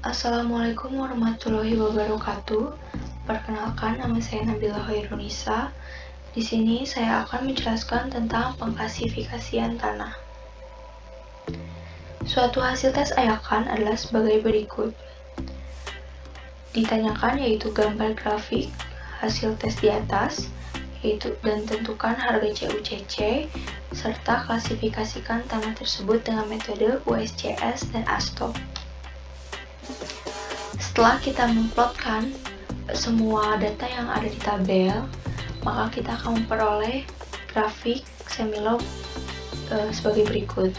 Assalamualaikum warahmatullahi wabarakatuh. Perkenalkan, nama saya Nabila Hoirunisa. Di sini saya akan menjelaskan tentang pengklasifikasian tanah. Suatu hasil tes ayakan adalah sebagai berikut. Ditanyakan yaitu gambar grafik hasil tes di atas, dan tentukan harga CUCC, serta klasifikasikan tanah tersebut dengan metode USCS dan ASTO. Setelah kita memplotkan semua data yang ada di tabel, maka kita akan memperoleh grafik semilog sebagai berikut.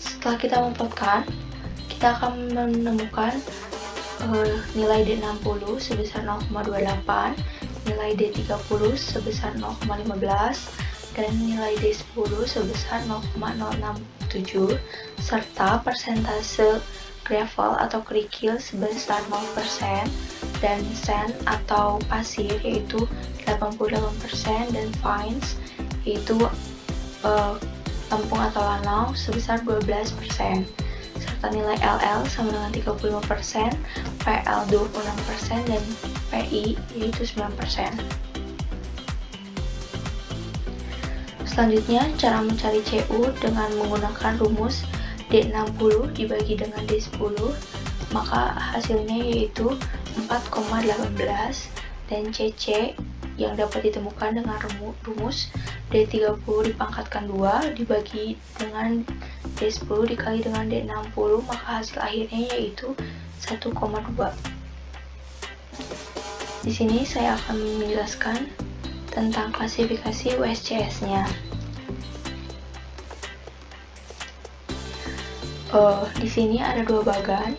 Setelah kita memplotkan, kita akan menemukan nilai D60 sebesar 0,28, nilai D30 sebesar 0,15, dan nilai D10 sebesar 0,067, serta persentase gravel atau kerikil sebesar 0%, dan sand atau pasir yaitu 88%, dan fines yaitu tepung atau lanau sebesar 12%, serta nilai LL sama dengan 35%, PL 26%, dan PI yaitu 9%. Selanjutnya, cara mencari CU dengan menggunakan rumus D60 dibagi dengan D10, maka hasilnya yaitu 4,18, dan CC yang dapat ditemukan dengan rumus D30 dipangkatkan 2 dibagi dengan D10 dikali dengan D60, maka hasil akhirnya yaitu 1,2. Di sini saya akan menjelaskan tentang klasifikasi USCS-nya. Di sini ada dua bagan.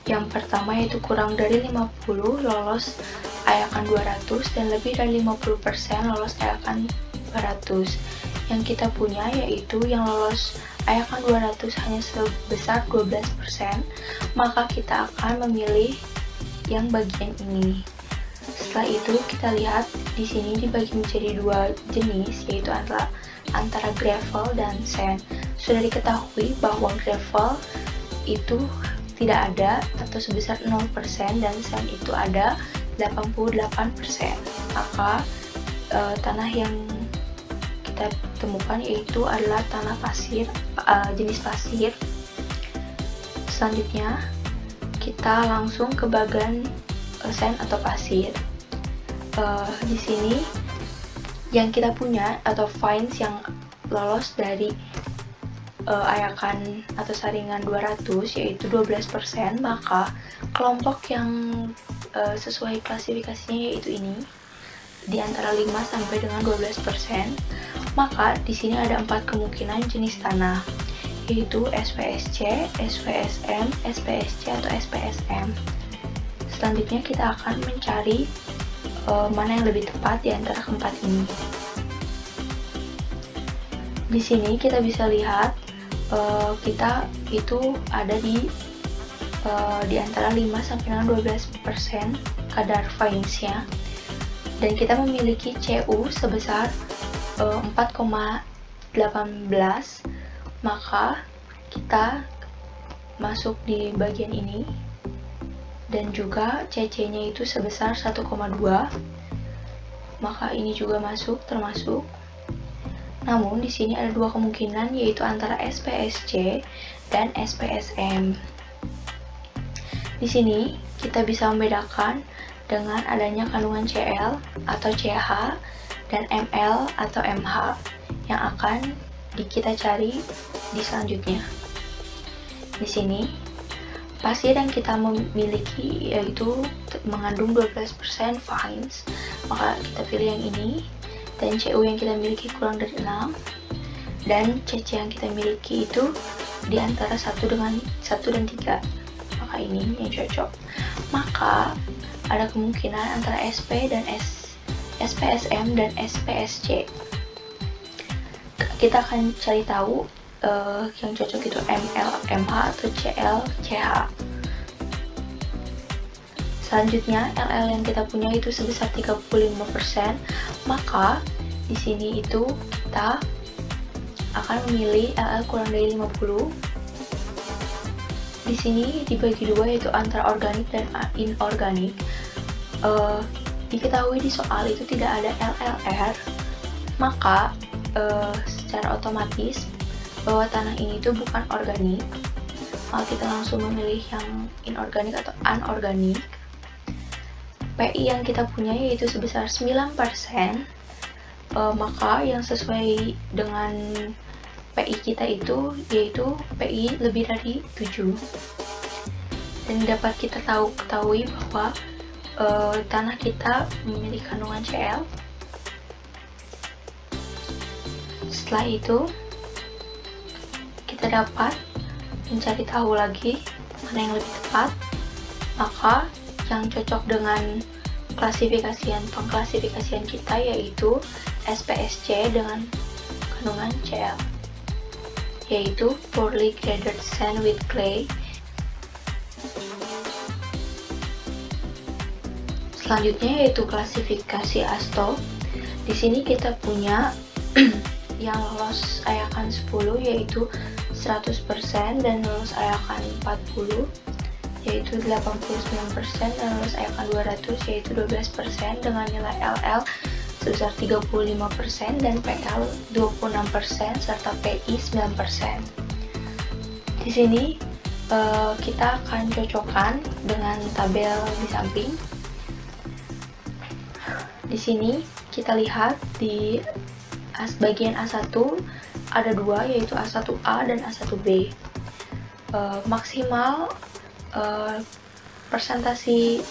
Yang pertama yaitu kurang dari 50 lolos ayakan 200 dan lebih dari 50% lolos ayakan 200. Yang kita punya yaitu yang lolos ayakan 200 hanya sebesar 12%, maka kita akan memilih yang bagian ini. Setelah itu kita lihat di sini dibagi menjadi dua jenis, yaitu antara gravel dan sand. Sudah diketahui bahwa gravel itu tidak ada atau sebesar 0%, dan sand itu ada 88%. Maka tanah yang kita temukan yaitu adalah tanah pasir, jenis pasir. Selanjutnya kita langsung ke bagan sand atau pasir. Di sini yang kita punya atau fines yang lolos dari ayakan atau saringan 200 yaitu 12%, maka kelompok yang sesuai klasifikasinya yaitu ini di antara 5 sampai dengan 12%. Maka di sini ada 4 kemungkinan jenis tanah, yaitu SPSC, SPSM, SPSC atau SPSM. Selanjutnya kita akan mencari mana yang lebih tepat di antara keempat ini. Di sini kita bisa lihat kita itu ada di antara 5 sampai dengan 12% kadar fines-nya, dan kita memiliki CU sebesar 4,18, maka kita masuk di bagian ini, dan juga CC-nya itu sebesar 1,2, maka ini juga termasuk. Namun di sini ada dua kemungkinan, yaitu antara SPSC dan SPSM. Di sini kita bisa membedakan dengan adanya kandungan CL atau CH dan ML atau MH yang akan kita cari di selanjutnya. Di sini pasir yang kita memiliki yaitu mengandung 12% fines, maka kita pilih yang ini. Dan CU yang kita miliki kurang dari 6, dan CC yang kita miliki itu di antara 1 dan 3, maka ini yang cocok. Maka ada kemungkinan antara SP dan SPSM dan SPSC. Kita akan cari tahu yang cocok itu ML, MH atau CL, CH. Selanjutnya LL yang kita punya itu sebesar 35%, maka di sini itu kita akan memilih LL kurang dari 50 di sini dibagi dua, yaitu antara organik dan inorganik. Diketahui di soal itu tidak ada LLR, maka secara otomatis bahwa tanah ini itu bukan organik. Maka kita langsung memilih yang inorganik atau anorganik. PI yang kita punya yaitu sebesar 9%, maka yang sesuai dengan PI kita itu yaitu PI lebih dari 7. Dan dapat kita ketahui bahwa tanah kita memiliki kandungan Cl. Setelah itu kita dapat mencari tahu lagi mana yang lebih tepat, maka yang cocok dengan pengklasifikasian kita yaitu SPSC dengan kandungan Cl, yaitu poorly graded sand with clay. Selanjutnya yaitu klasifikasi ASTO. Di sini kita punya yang lolos ayakan 10 yaitu 100% dan lolos ayakan 40 yaitu 89% dan lolos ayakan 200 yaitu 12% dengan nilai LL sebesar 35% dan PL 26% serta PI 9%. Di sini kita akan cocokkan dengan tabel di samping. Di sini kita lihat di bagian A1 ada dua, yaitu A1A dan A1B. Maksimal persentase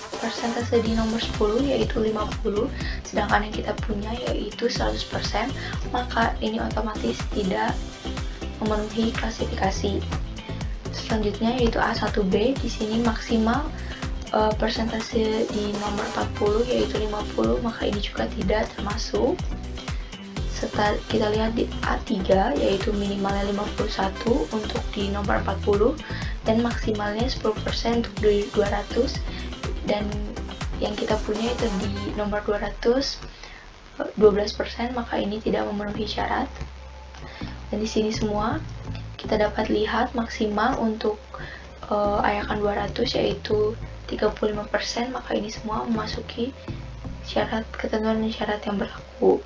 di nomor 10 yaitu 50, sedangkan yang kita punya yaitu 100%, maka ini otomatis tidak memenuhi klasifikasi. Selanjutnya yaitu A1B. Di sini maksimal persentase di nomor 40 yaitu 50, maka ini juga tidak termasuk. Serta kita lihat di A3 yaitu minimalnya 51 untuk di nomor 40 dan maksimalnya 10% untuk di 200, dan yang kita punya itu di nomor 200 12%, maka ini tidak memenuhi syarat. Dan di sini semua kita dapat lihat maksimal untuk ayakan 200 yaitu 35%, maka ini semua memasuki syarat ketentuan dan syarat yang berlaku.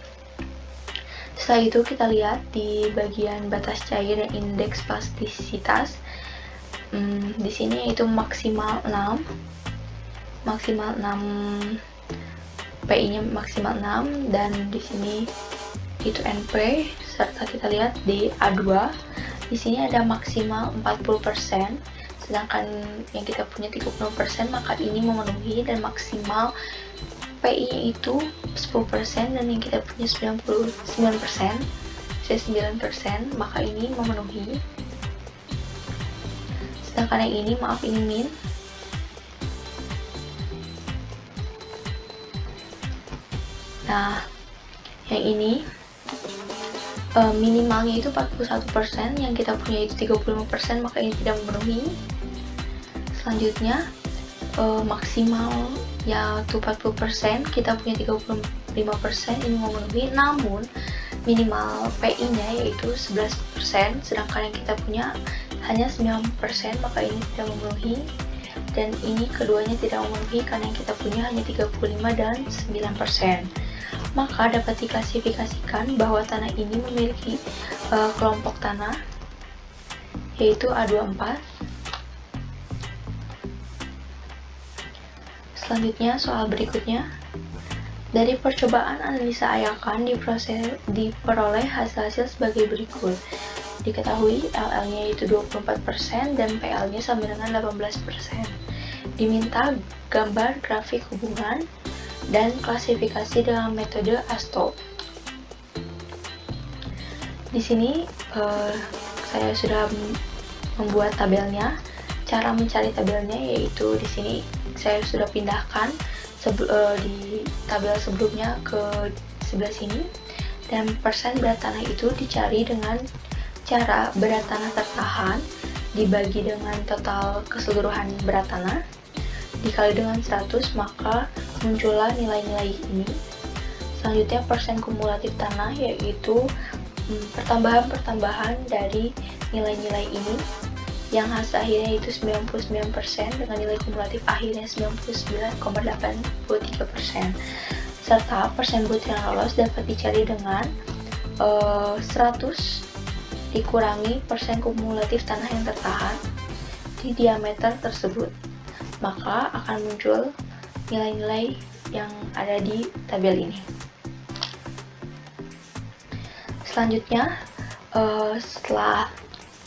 Setelah itu kita lihat di bagian batas cair dan indeks plastisitas. Di sini yaitu maksimal 6, PI-nya maksimal 6, dan di sini itu NP. Serta kita lihat di A2, di sini ada maksimal 40%, sedangkan yang kita punya 30%, maka ini memenuhi, dan maksimal PI-nya itu 10% dan yang kita punya 9%, maka ini memenuhi. Sedangkan yang ini, maaf, ini min. Nah, yang ini minimalnya itu 41%, yang kita punya itu 35%, maka ini tidak memenuhi. Selanjutnya maksimal yaitu 40%, kita punya 35%, ini memenuhi, namun minimal PI-nya yaitu 11%, sedangkan yang kita punya hanya 9%, maka ini tidak memenuhi. Dan ini keduanya tidak memenuhi karena yang kita punya hanya 35 dan 9%. Maka dapat diklasifikasikan bahwa tanah ini memiliki kelompok tanah yaitu A24. Selanjutnya, soal berikutnya. Dari percobaan analisa ayakan diperoleh hasil-hasil sebagai berikut. Diketahui LL-nya yaitu 24% dan PL-nya sama dengan 18%. Diminta gambar grafik hubungan dan klasifikasi dengan metode ASTO. Di sini saya sudah membuat tabelnya. Cara mencari tabelnya yaitu di sini saya sudah pindahkan di tabel sebelumnya ke sebelah sini, dan persen berat tanah itu dicari dengan cara berat tanah tertahan dibagi dengan total keseluruhan berat tanah dikali dengan 100, maka muncullah nilai-nilai ini. Selanjutnya persen kumulatif tanah yaitu pertambahan-pertambahan dari nilai-nilai ini yang hasil akhirnya itu 99% dengan nilai kumulatif akhirnya 99,83%. Serta persen butir yang lolos dapat dicari dengan 100 dikurangi persen kumulatif tanah yang tertahan di diameter tersebut, maka akan muncul nilai-nilai yang ada di tabel ini. Selanjutnya, setelah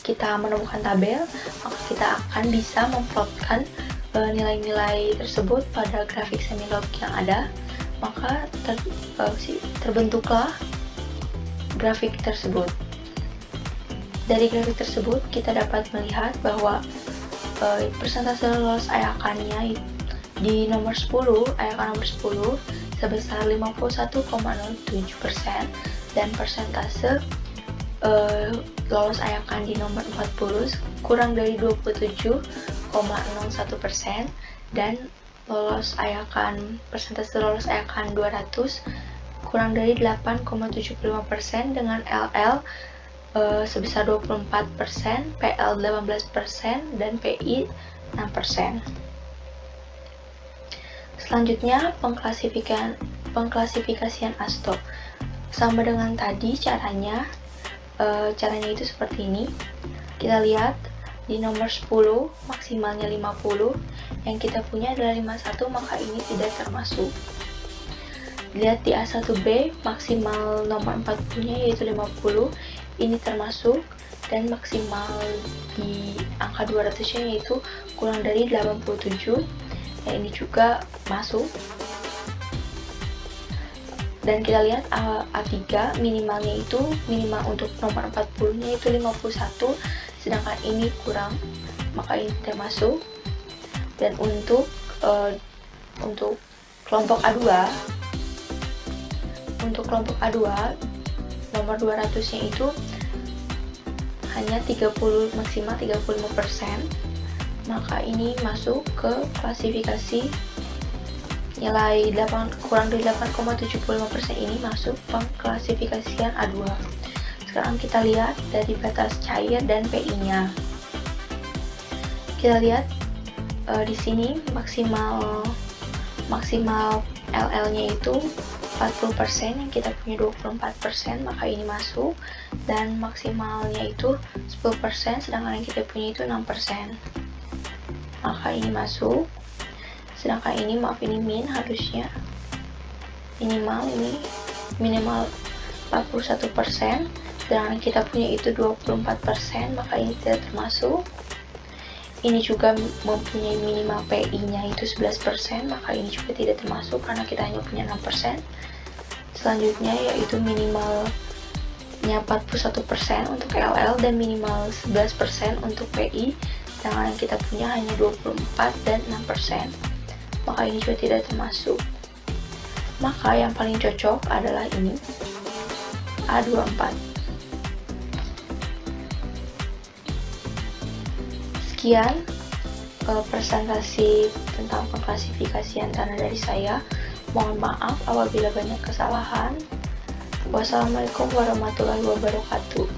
kita menemukan tabel, maka kita akan bisa memplotkan nilai-nilai tersebut pada grafik semilog yang ada, maka terbentuklah grafik tersebut. Dari grafik tersebut kita dapat melihat bahwa persentase lolos ayakannya di nomor 10, ayakan nomor 10 sebesar 51,07% dan persentase lolos ayakan di nomor 40 kurang dari 27,01% dan persentase lolos ayakan 200 kurang dari 8,75% dengan LL sebesar 24%, PL 18%, dan PI 6%. Selanjutnya, pengklasifikasian ASTO. Sama dengan tadi caranya itu seperti ini. Kita lihat di nomor 10 maksimalnya 50, yang kita punya adalah 51, maka ini tidak termasuk. Lihat di A1B maksimal nomor 40-nya yaitu 50, ini termasuk, dan maksimal di angka 200-nya yaitu kurang dari 87, ini juga masuk. Dan kita lihat A3 minimalnya itu, minimal untuk nomor 40-nya itu 51, sedangkan ini kurang, maka ini tidak masuk. Dan untuk kelompok A2, nomor 200-nya itu hanya maksimal 35%, maka ini masuk ke klasifikasi nilai kurang dari 8,75% ini masuk pengklasifikasian A2. Sekarang kita lihat dari batas cair dan PI-nya. Kita lihat di sini maksimal LL-nya itu 40%, yang kita punya 24%, maka ini masuk, dan maksimalnya itu 10%, sedangkan yang kita punya itu 6%, maka ini masuk. Sedangkan ini, ini min, harusnya minimal 41%, sedangkan kita punya itu 24%, maka ini tidak termasuk. Ini juga mempunyai minimal PI-nya itu 11%, maka ini juga tidak termasuk karena kita hanya punya 6%. Selanjutnya yaitu minimalnya 41% untuk LL dan minimal 11% untuk PI, sedangkan yang kita punya hanya 24 dan 6%, maka ini juga tidak termasuk. Maka yang paling cocok adalah ini, A24. Sekian presentasi tentang pengklasifikasian tanah dari saya. Mohon maaf apabila banyak kesalahan. Wassalamualaikum warahmatullahi wabarakatuh.